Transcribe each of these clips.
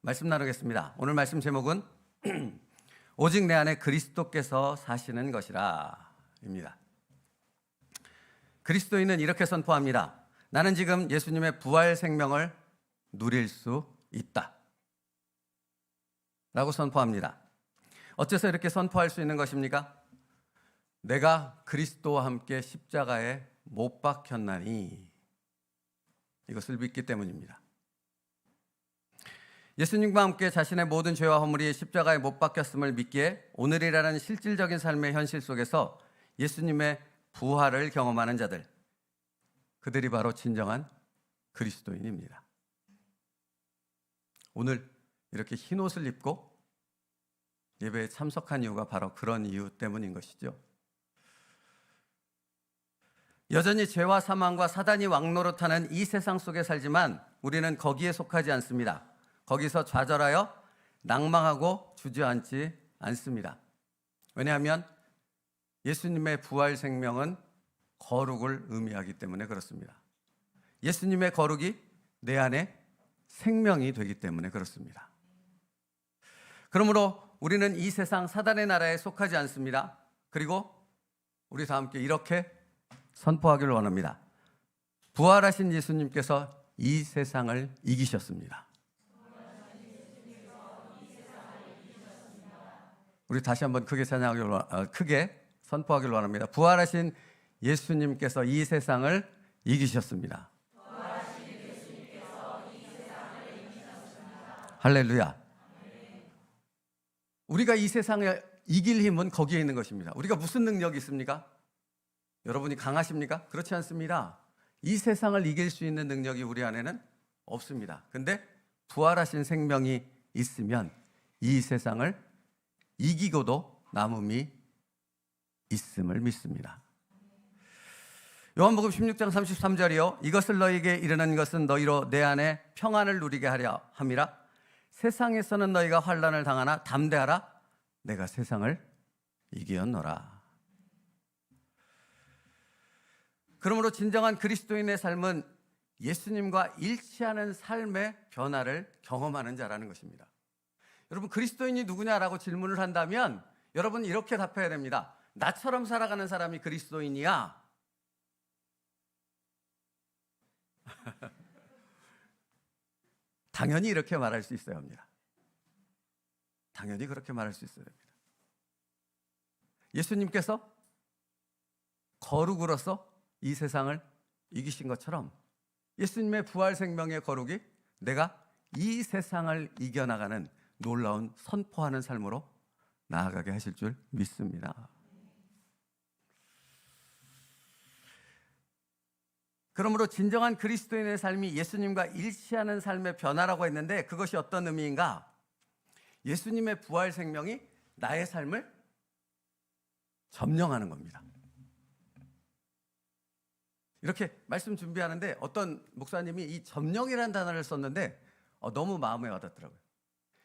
말씀 나누겠습니다. 오늘 말씀 제목은 오직 내 안에 그리스도께서 사시는 것이라 입니다. 그리스도인은 이렇게 선포합니다. 나는 지금 예수님의 부활 생명을 누릴 수 있다 라고 선포합니다. 어째서 이렇게 선포할 수 있는 것입니까? 내가 그리스도와 함께 십자가에 못 박혔나니, 이것을 믿기 때문입니다. 예수님과 함께 자신의 모든 죄와 허물이 십자가에 못 박혔음을 믿기에 오늘이라는 실질적인 삶의 현실 속에서 예수님의 부활을 경험하는 자들, 그들이 바로 진정한 그리스도인입니다. 오늘 이렇게 흰 옷을 입고 예배에 참석한 이유가 바로 그런 이유 때문인 것이죠. 여전히 죄와 사망과 사단이 왕노릇하는 이 세상 속에 살지만 우리는 거기에 속하지 않습니다. 거기서 좌절하여 낭망하고 주저앉지 않습니다. 왜냐하면 예수님의 부활 생명은 거룩을 의미하기 때문에 그렇습니다. 예수님의 거룩이 내 안에 생명이 되기 때문에 그렇습니다. 그러므로 우리는 이 세상 사단의 나라에 속하지 않습니다. 그리고 우리 다 함께 이렇게 선포하기를 원합니다. 부활하신 예수님께서 이 세상을 이기셨습니다. 우리 다시 한번 크게 크게 선포하기를 원합니다. 부활하신 예수님께서 이 세상을 이기셨습니다. 할렐루야. 우리가 이 세상을 이길 힘은 거기에 있는 것입니다. 우리가 무슨 능력이 있습니까? 여러분이 강하십니까? 그렇지 않습니다. 이 세상을 이길 수 있는 능력이 우리 안에는 없습니다. 근데 부활하신 생명이 있으면 이 세상을 이기고도 남음이 있음을 믿습니다. 요한복음 16장 33절이요. 이것을 너희에게 이르는 것은 너희로 내 안에 평안을 누리게 하려 함이라. 세상에서는 너희가 환난을 당하나 담대하라. 내가 세상을 이기었노라. 그러므로 진정한 그리스도인의 삶은 예수님과 일치하는 삶의 변화를 경험하는 자라는 것입니다. 여러분, 그리스도인이 누구냐라고 질문을 한다면 여러분 이렇게 답해야 됩니다. 나처럼 살아가는 사람이 그리스도인이야. 당연히 이렇게 말할 수 있어야 합니다. 당연히 그렇게 말할 수 있어야 됩니다. 예수님께서 거룩으로서 이 세상을 이기신 것처럼 예수님의 부활 생명의 거룩이 내가 이 세상을 이겨나가는 놀라운 선포하는 삶으로 나아가게 하실 줄 믿습니다. 그러므로 진정한 그리스도인의 삶이 예수님과 일치하는 삶의 변화라고 했는데 그것이 어떤 의미인가? 예수님의 부활 생명이 나의 삶을 점령하는 겁니다. 이렇게 말씀 준비하는데 어떤 목사님이 이 점령이라는 단어를 썼는데 너무 마음에 와닿더라고요.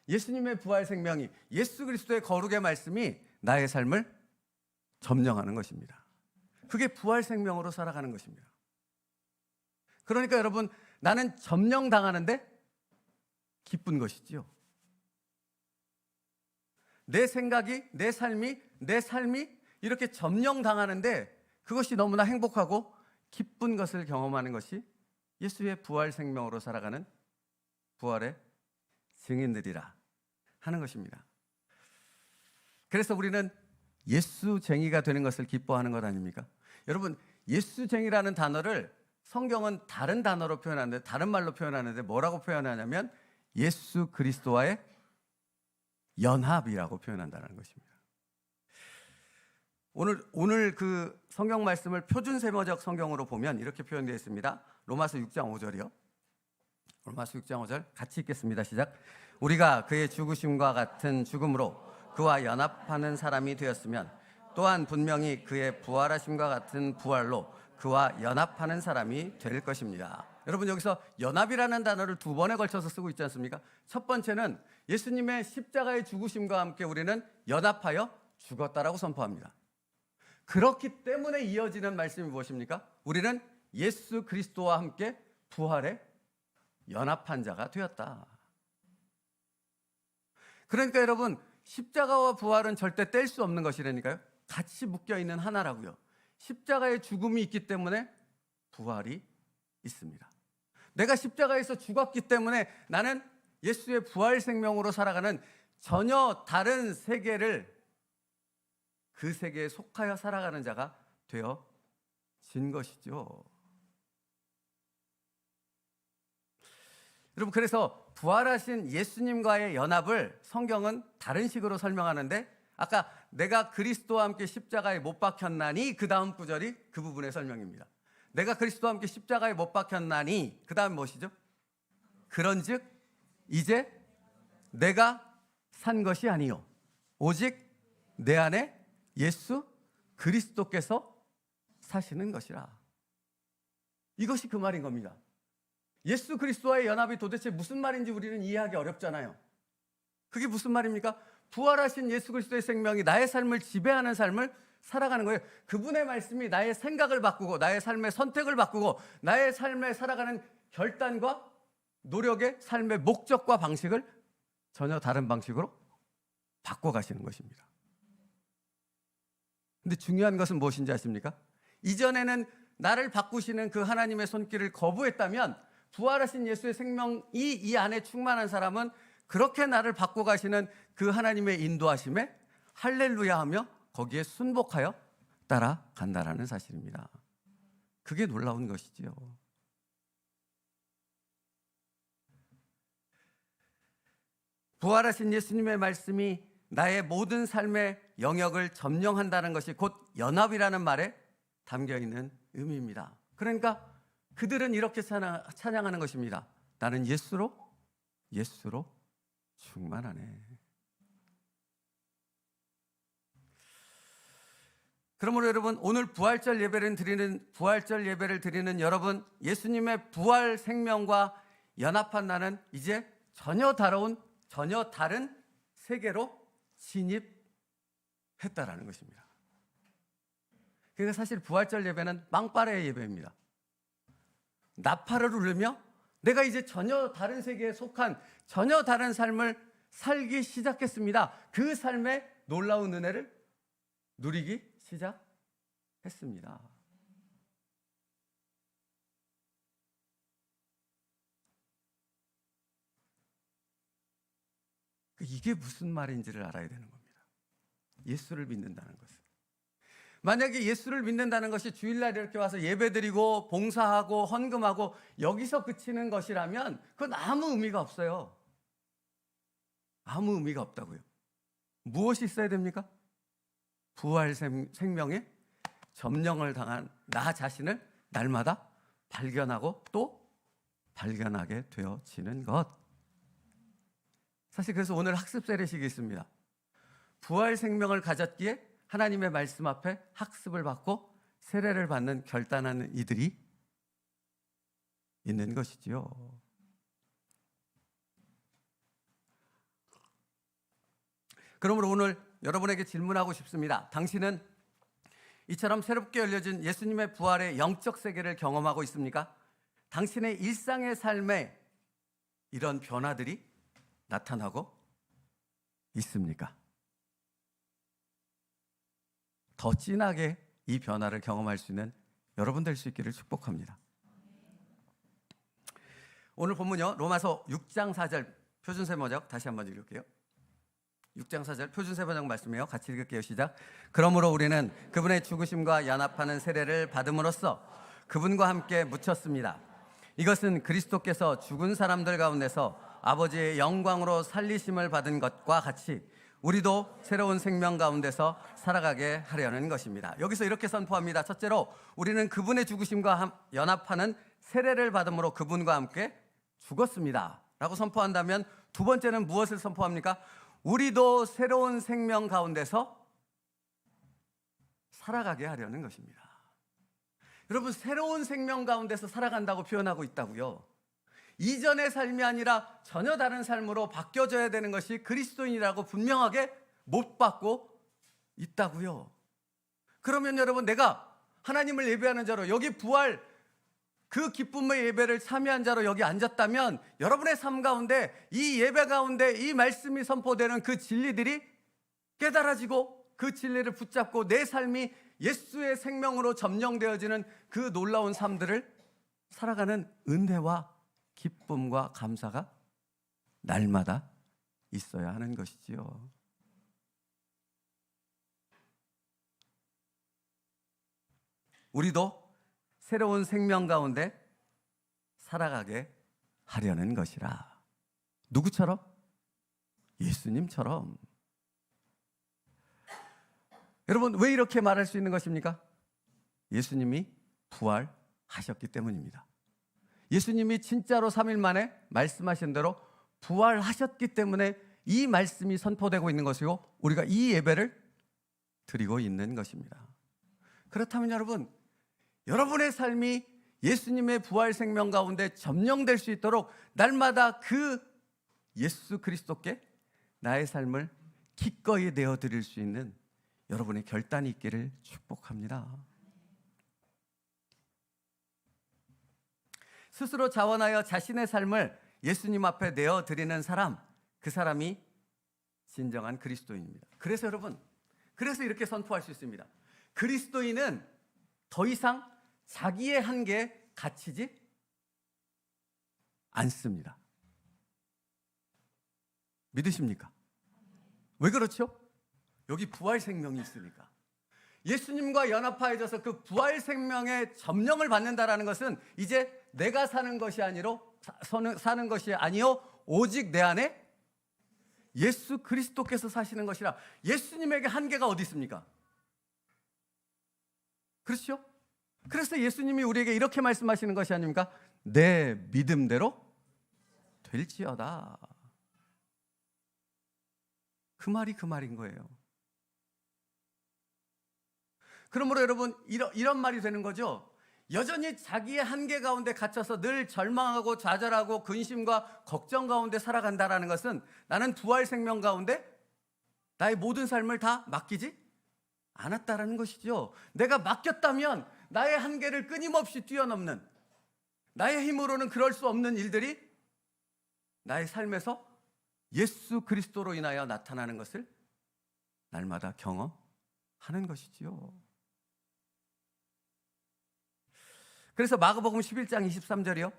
예수님의 부활 생명이, 예수 그리스도의 거룩의 말씀이 나의 삶을 점령하는 것입니다. 그게 부활 생명으로 살아가는 것입니다. 그러니까 여러분, 나는 점령당하는데 기쁜 것이지요. 내 생각이, 내 삶이 이렇게 점령당하는데 그것이 너무나 행복하고 기쁜 것을 경험하는 것이 예수의 부활 생명으로 살아가는 부활의 증인들이라 하는 것입니다. 그래서 우리는 예수쟁이가 되는 것을 기뻐하는 것 아닙니까? 여러분, 예수쟁이라는 단어를 성경은 다른 단어로 표현하는데, 다른 말로 표현하는데 뭐라고 표현하냐면 예수 그리스도와의 연합이라고 표현한다는 것입니다. 오늘 그 성경 말씀을 표준 세모적 성경으로 보면 이렇게 표현되어 있습니다. 로마서 6장 5절이요. 로마서 6장 5절 같이 읽겠습니다. 시작. 우리가 그의 죽으심과 같은 죽음으로 그와 연합하는 사람이 되었으면 또한 분명히 그의 부활하심과 같은 부활로 그와 연합하는 사람이 될 것입니다. 여러분, 여기서 연합이라는 단어를 두 번에 걸쳐서 쓰고 있지 않습니까? 첫 번째는 예수님의 십자가의 죽으심과 함께 우리는 연합하여 죽었다라고 선포합니다. 그렇기 때문에 이어지는 말씀이 무엇입니까? 우리는 예수 그리스도와 함께 부활에 연합한 자가 되었다. 그러니까 여러분, 십자가와 부활은 절대 뗄 수 없는 것이라니까요. 같이 묶여 있는 하나라고요. 십자가의 죽음이 있기 때문에 부활이 있습니다. 내가 십자가에서 죽었기 때문에 나는 예수의 부활 생명으로 살아가는 전혀 다른 세계를, 그 세계에 속하여 살아가는 자가 되어진 것이죠. 여러분, 그래서 부활하신 예수님과의 연합을 성경은 다른 식으로 설명하는데, 아까 내가 그리스도와 함께 십자가에 못 박혔나니, 그 다음 구절이 그 부분의 설명입니다. 내가 그리스도와 함께 십자가에 못 박혔나니, 그 다음 무엇이죠? 그런즉 이제 내가 산 것이 아니요 오직 내 안에 예수 그리스도께서 사시는 것이라. 이것이 그 말인 겁니다. 예수 그리스도와의 연합이 도대체 무슨 말인지 우리는 이해하기 어렵잖아요. 그게 무슨 말입니까? 부활하신 예수 그리스도의 생명이 나의 삶을 지배하는 삶을 살아가는 거예요. 그분의 말씀이 나의 생각을 바꾸고, 나의 삶의 선택을 바꾸고, 나의 삶에 살아가는 결단과 노력의 삶의 목적과 방식을 전혀 다른 방식으로 바꿔가시는 것입니다. 근데 중요한 것은 무엇인지 아십니까? 이전에는 나를 바꾸시는 그 하나님의 손길을 거부했다면, 부활하신 예수의 생명이 이 안에 충만한 사람은 그렇게 나를 바꿔가시는 그 하나님의 인도하심에 할렐루야 하며 거기에 순복하여 따라간다라는 사실입니다. 그게 놀라운 것이지요. 부활하신 예수님의 말씀이 나의 모든 삶의 영역을 점령한다는 것이 곧 연합이라는 말에 담겨있는 의미입니다. 그러니까 그들은 이렇게 찬양하는 것입니다. 나는 예수로 충만하네. 그러므로 여러분, 오늘 부활절 예배를 드리는 여러분, 예수님의 부활 생명과 연합한 나는 이제 전혀 다른 세계로 진입했다라는 것입니다. 그러니까 사실 부활절 예배는 빵빠레의 예배입니다. 나팔을 울리며 내가 이제 전혀 다른 세계에 속한 전혀 다른 삶을 살기 시작했습니다. 그 삶의 놀라운 은혜를 누리기 시작했습니다. 이게 무슨 말인지를 알아야 되는 겁니다. 예수를 믿는다는 것은. 만약에 예수를 믿는다는 것이 주일날 이렇게 와서 예배드리고 봉사하고 헌금하고 여기서 그치는 것이라면 그건 아무 의미가 없어요. 아무 의미가 없다고요. 무엇이 있어야 됩니까? 부활 생명에 점령을 당한 나 자신을 날마다 발견하고 또 발견하게 되어지는 것. 사실 그래서 오늘 학습 세례식이 있습니다. 부활 생명을 가졌기에 하나님의 말씀 앞에 학습을 받고 세례를 받는 결단하는 이들이 있는 것이지요. 그러므로 오늘 여러분에게 질문하고 싶습니다. 당신은 이처럼 새롭게 열려진 예수님의 부활의 영적 세계를 경험하고 있습니까? 당신의 일상의 삶에 이런 변화들이 나타나고 있습니까? 더 진하게 이 변화를 경험할 수 있는 여러분 될 수 있기를 축복합니다. 오늘 본문요, 로마서 6장 4절 표준세번역 다시 한번 읽을게요. 6장 4절 표준세번역 말씀이에요. 같이 읽을게요. 시작. 그러므로 우리는 그분의 죽으심과 연합하는 세례를 받음으로써 그분과 함께 묻혔습니다. 이것은 그리스도께서 죽은 사람들 가운데서 아버지의 영광으로 살리심을 받은 것과 같이 우리도 새로운 생명 가운데서 살아가게 하려는 것입니다. 여기서 이렇게 선포합니다. 첫째로 우리는 그분의 죽으심과 연합하는 세례를 받음으로 그분과 함께 죽었습니다 라고 선포한다면, 두 번째는 무엇을 선포합니까? 우리도 새로운 생명 가운데서 살아가게 하려는 것입니다. 여러분, 새로운 생명 가운데서 살아간다고 표현하고 있다고요. 이전의 삶이 아니라 전혀 다른 삶으로 바뀌어져야 되는 것이 그리스도인이라고 분명하게 못 받고 있다고요. 그러면 여러분, 내가 하나님을 예배하는 자로 여기 부활 그 기쁨의 예배를 참여한 자로 여기 앉았다면 여러분의 삶 가운데 이 예배 가운데 이 말씀이 선포되는 그 진리들이 깨달아지고 그 진리를 붙잡고 내 삶이 예수의 생명으로 점령되어지는 그 놀라운 삶들을 살아가는 은혜와 기쁨과 감사가 날마다 있어야 하는 것이지요. 우리도 새로운 생명 가운데 살아가게 하려는 것이라. 누구처럼? 예수님처럼. 여러분, 왜 이렇게 말할 수 있는 것입니까? 예수님이 부활하셨기 때문입니다. 예수님이 진짜로 3일 만에 말씀하신 대로 부활하셨기 때문에 이 말씀이 선포되고 있는 것이고 우리가 이 예배를 드리고 있는 것입니다. 그렇다면 여러분, 여러분의 삶이 예수님의 부활 생명 가운데 점령될 수 있도록 날마다 그 예수 그리스도께 나의 삶을 기꺼이 내어드릴 수 있는 여러분의 결단이 있기를 축복합니다. 스스로 자원하여 자신의 삶을 예수님 앞에 내어드리는 사람, 그 사람이 진정한 그리스도인입니다. 그래서 여러분, 그래서 이렇게 선포할 수 있습니다. 그리스도인은 더 이상 자기의 한계에 갇히지 않습니다. 믿으십니까? 왜 그렇죠? 여기 부활 생명이 있으니까. 예수님과 연합하여져서 그 부활 생명의 점령을 받는다라는 것은 이제 내가 사는 것이 아니요 오직 내 안에 예수 그리스도께서 사시는 것이라. 예수님에게 한계가 어디 있습니까? 그렇죠? 그래서 예수님이 우리에게 이렇게 말씀하시는 것이 아닙니까? 내 믿음대로 될지어다. 그 말이 그 말인 거예요. 그러므로 여러분, 이런 말이 되는 거죠. 여전히 자기의 한계 가운데 갇혀서 늘 절망하고 좌절하고 근심과 걱정 가운데 살아간다라는 것은 나는 부활 생명 가운데 나의 모든 삶을 다 맡기지 않았다라는 것이죠. 내가 맡겼다면 나의 한계를 끊임없이 뛰어넘는, 나의 힘으로는 그럴 수 없는 일들이 나의 삶에서 예수 그리스도로 인하여 나타나는 것을 날마다 경험하는 것이지요. 그래서 마가복음 11장 23절이요.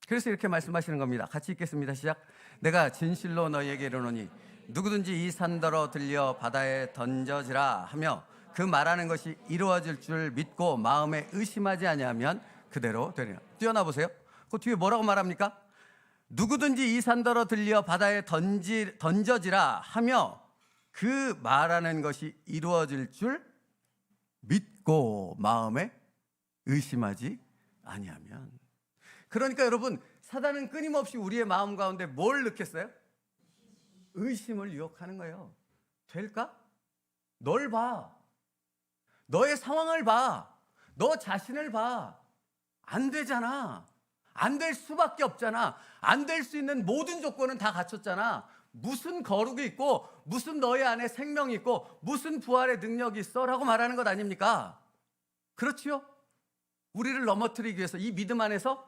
그래서 이렇게 말씀하시는 겁니다. 같이 읽겠습니다. 시작. 내가 진실로 너희에게 이르노니 누구든지 이 산더러 들려 바다에 던져지라 하며 그 말하는 것이 이루어질 줄 믿고 마음에 의심하지 아니하면 그대로 되리라. 뛰어나 보세요. 그 뒤에 뭐라고 말합니까? 누구든지 이 산더러 들려 바다에 던져지라 하며 그 말하는 것이 이루어질 줄 믿고 마음에 의심하지 아니하면. 그러니까 여러분, 사단은 끊임없이 우리의 마음 가운데 뭘 넣겠어요? 의심을 유혹하는 거예요. 될까? 널 봐. 너의 상황을 봐. 너 자신을 봐. 안 되잖아. 안 될 수밖에 없잖아. 안 될 수 있는 모든 조건은 다 갖췄잖아. 무슨 거룩이 있고 무슨 너의 안에 생명이 있고 무슨 부활의 능력이 있어 라고 말하는 것 아닙니까? 그렇지요? 우리를 넘어뜨리기 위해서, 이 믿음 안에서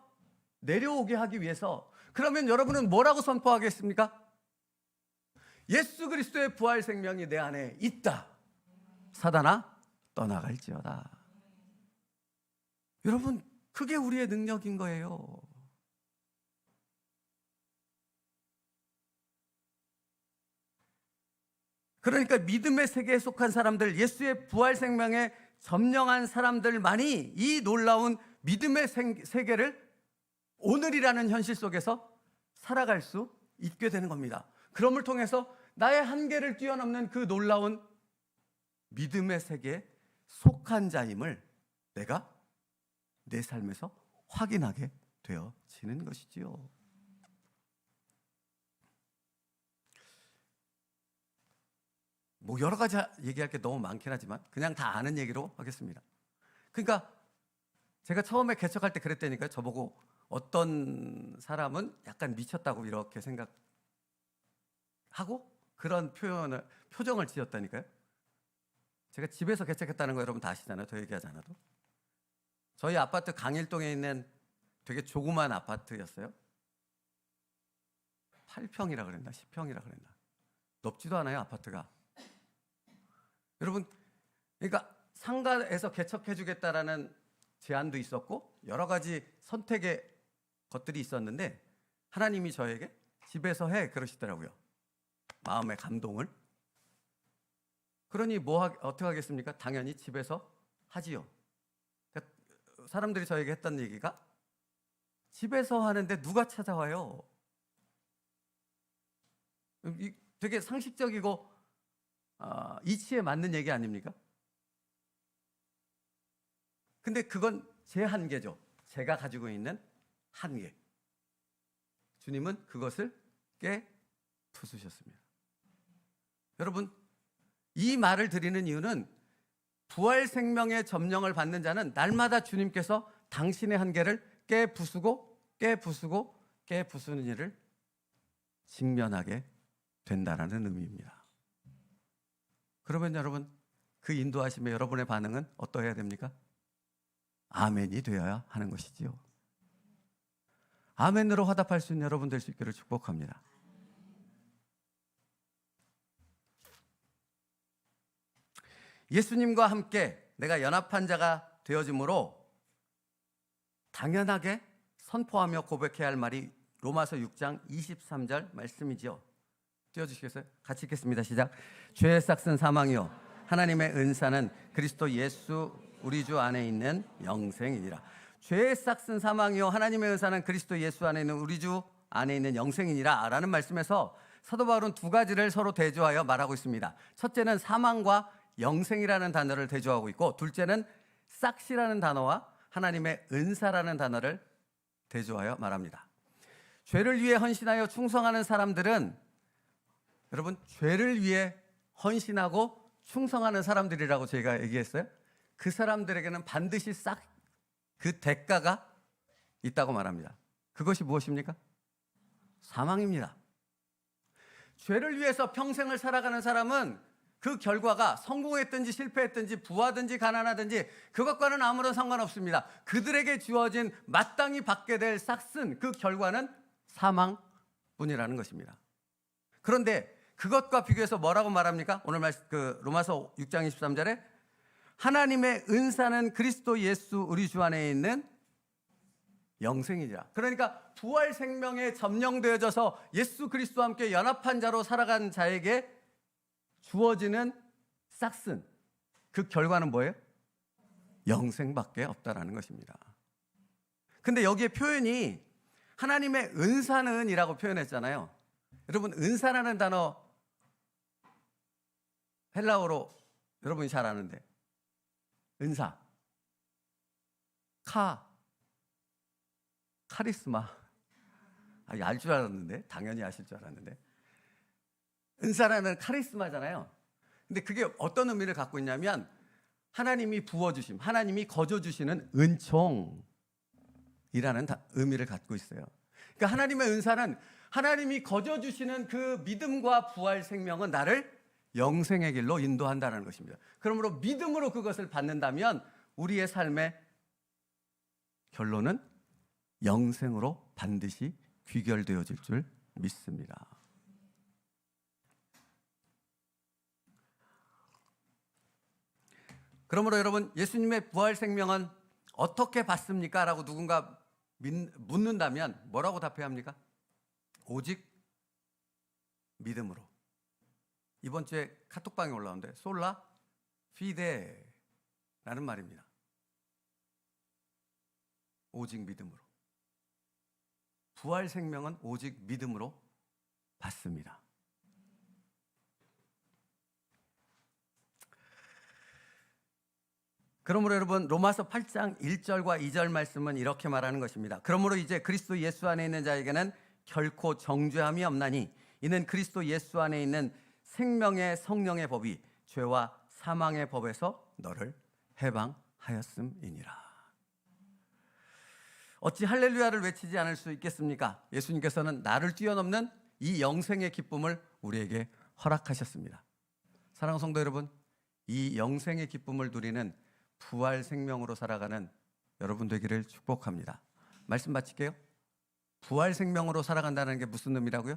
내려오게 하기 위해서. 그러면 여러분은 뭐라고 선포하겠습니까? 예수 그리스도의 부활 생명이 내 안에 있다. 사단아 떠나갈지어다. 여러분, 그게 우리의 능력인 거예요. 그러니까 믿음의 세계에 속한 사람들, 예수의 부활 생명에 점령한 사람들만이 이 놀라운 믿음의 세계를 오늘이라는 현실 속에서 살아갈 수 있게 되는 겁니다. 그럼을 통해서 나의 한계를 뛰어넘는 그 놀라운 믿음의 세계에 속한 자임을 내가 내 삶에서 확인하게 되어지는 것이지요. 뭐 여러 가지 얘기할 게 너무 많긴 하지만 그냥 다 아는 얘기로 하겠습니다. 그러니까 제가 처음에 개척할 때 그랬다니까요. 저보고 어떤 사람은 약간 미쳤다고 이렇게 생각하고 그런 표정을 지었다니까요. 제가 집에서 개척했다는 거 여러분 다 아시잖아요. 더 얘기하지 않아도. 저희 아파트 강일동에 있는 되게 조그만 아파트였어요. 8평이라 그랬나 10평이라 그랬나. 높지도 않아요, 아파트가. 여러분, 그러니까 상가에서 개척해 주겠다라는 제안도 있었고 여러 가지 선택의 것들이 있었는데 하나님이 저에게 집에서 해 그러시더라고요. 마음의 감동을. 그러니 어떻게 하겠습니까? 당연히 집에서 하지요. 그러니까 사람들이 저에게 했던 얘기가 집에서 하는데 누가 찾아와요? 되게 상식적이고 이치에 맞는 얘기 아닙니까? 근데 그건 제 한계죠. 제가 가지고 있는 한계. 주님은 그것을 깨부수셨습니다. 여러분, 이 말을 드리는 이유는 부활 생명의 점령을 받는 자는 날마다 주님께서 당신의 한계를 깨부수고 깨부수는 일을 직면하게 된다라는 의미입니다. 그러면 여러분, 그 인도하심에 여러분의 반응은 어떠해야 됩니까? 아멘이 되어야 하는 것이지요. 아멘으로 화답할 수 있는 여러분 될 수 있기를 축복합니다. 예수님과 함께 내가 연합한 자가 되어짐으로 당연하게 선포하며 고백해야 할 말이 로마서 6장 23절 말씀이지요. 띄워주시겠어요? 같이 읽겠습니다. 시작. 죄의 싹은 사망이요 하나님의 은사는 그리스도 예수 우리 주 안에 있는 영생이니라. 죄의 싹은 사망이요 하나님의 은사는 그리스도 예수 안에 있는 우리 주 안에 있는 영생이니라 라는 말씀에서 사도 바울은 두 가지를 서로 대조하여 말하고 있습니다. 첫째는 사망과 영생이라는 단어를 대조하고 있고, 둘째는 싹이라는 단어와 하나님의 은사라는 단어를 대조하여 말합니다. 죄를 위해 헌신하여 충성하는 사람들은, 여러분, 죄를 위해 헌신하고 충성하는 사람들이라고 제가 얘기했어요. 그 사람들에게는 반드시 싹 그 대가가 있다고 말합니다. 그것이 무엇입니까? 사망입니다. 죄를 위해서 평생을 살아가는 사람은 그 결과가 성공했든지 실패했든지 부하든지 가난하든지 그것과는 아무런 상관없습니다. 그들에게 주어진 마땅히 받게 될 싹슨, 그 결과는 사망뿐이라는 것입니다. 그런데 그것과 비교해서 뭐라고 말합니까? 오늘 로마서 6장 23절에 하나님의 은사는 그리스도 예수 우리 주 안에 있는 영생이니라. 그러니까 부활 생명에 점령되어져서 예수 그리스도와 함께 연합한 자로 살아간 자에게 주어지는 싹슨, 그 결과는 뭐예요? 영생밖에 없다라는 것입니다. 근데 여기에 표현이 하나님의 은사는 이라고 표현했잖아요. 여러분, 은사라는 단어 헬라어로 여러분이 잘 아는데, 은사, 카리스마. 알 줄 알았는데, 당연히 아실 줄 알았는데, 은사라는 카리스마잖아요. 근데 그게 어떤 의미를 갖고 있냐면 하나님이 부어주심, 하나님이 거저주시는 은총이라는 의미를 갖고 있어요. 그러니까 하나님의 은사는 하나님이 거저주시는 그 믿음과 부활 생명은 나를 영생의 길로 인도한다는 것입니다. 그러므로 믿음으로 그것을 받는다면 우리의 삶의 결론은 영생으로 반드시 귀결되어질 줄 믿습니다. 그러므로 여러분, 예수님의 부활 생명은 어떻게 받습니까? 라고 누군가 묻는다면 뭐라고 답해야 합니까? 오직 믿음으로. 이번 주에 카톡방에 올라오는데 솔라 피데라는 말입니다. 오직 믿음으로. 부활 생명은 오직 믿음으로 받습니다. 그러므로 여러분, 로마서 8장 1절과 2절 말씀은 이렇게 말하는 것입니다. 그러므로 이제 그리스도 예수 안에 있는 자에게는 결코 정죄함이 없나니 이는 그리스도 예수 안에 있는 생명의 성령의 법이 죄와 사망의 법에서 너를 해방하였음이니라. 어찌 할렐루야를 외치지 않을 수 있겠습니까? 예수님께서는 나를 뛰어넘는 이 영생의 기쁨을 우리에게 허락하셨습니다. 사랑하는 성도 여러분, 이 영생의 기쁨을 누리는 부활 생명으로 살아가는 여러분 되기를 축복합니다. 말씀 마칠게요. 부활 생명으로 살아간다는 게 무슨 의미라고요?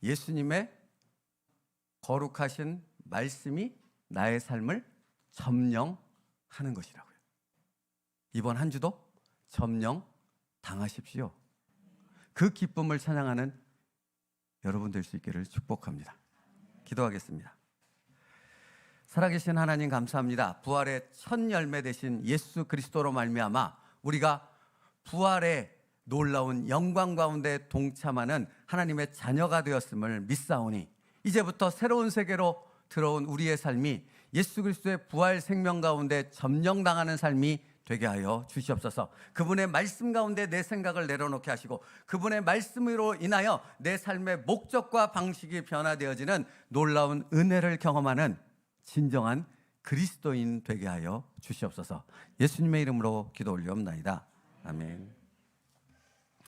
예수님의 거룩하신 말씀이 나의 삶을 점령하는 것이라고요. 이번 한 주도 점령 당하십시오. 그 기쁨을 찬양하는 여러분 될 수 있기를 축복합니다. 기도하겠습니다. 살아계신 하나님 감사합니다. 부활의 첫 열매 되신 예수 그리스도로 말미암아 우리가 부활의 놀라운 영광 가운데 동참하는 하나님의 자녀가 되었음을 믿사오니 이제부터 새로운 세계로 들어온 우리의 삶이 예수 그리스도의 부활 생명 가운데 점령당하는 삶이 되게 하여 주시옵소서. 그분의 말씀 가운데 내 생각을 내려놓게 하시고 그분의 말씀으로 인하여 내 삶의 목적과 방식이 변화되어지는 놀라운 은혜를 경험하는 진정한 그리스도인 되게 하여 주시옵소서. 예수님의 이름으로 기도 올리옵나이다. 아멘.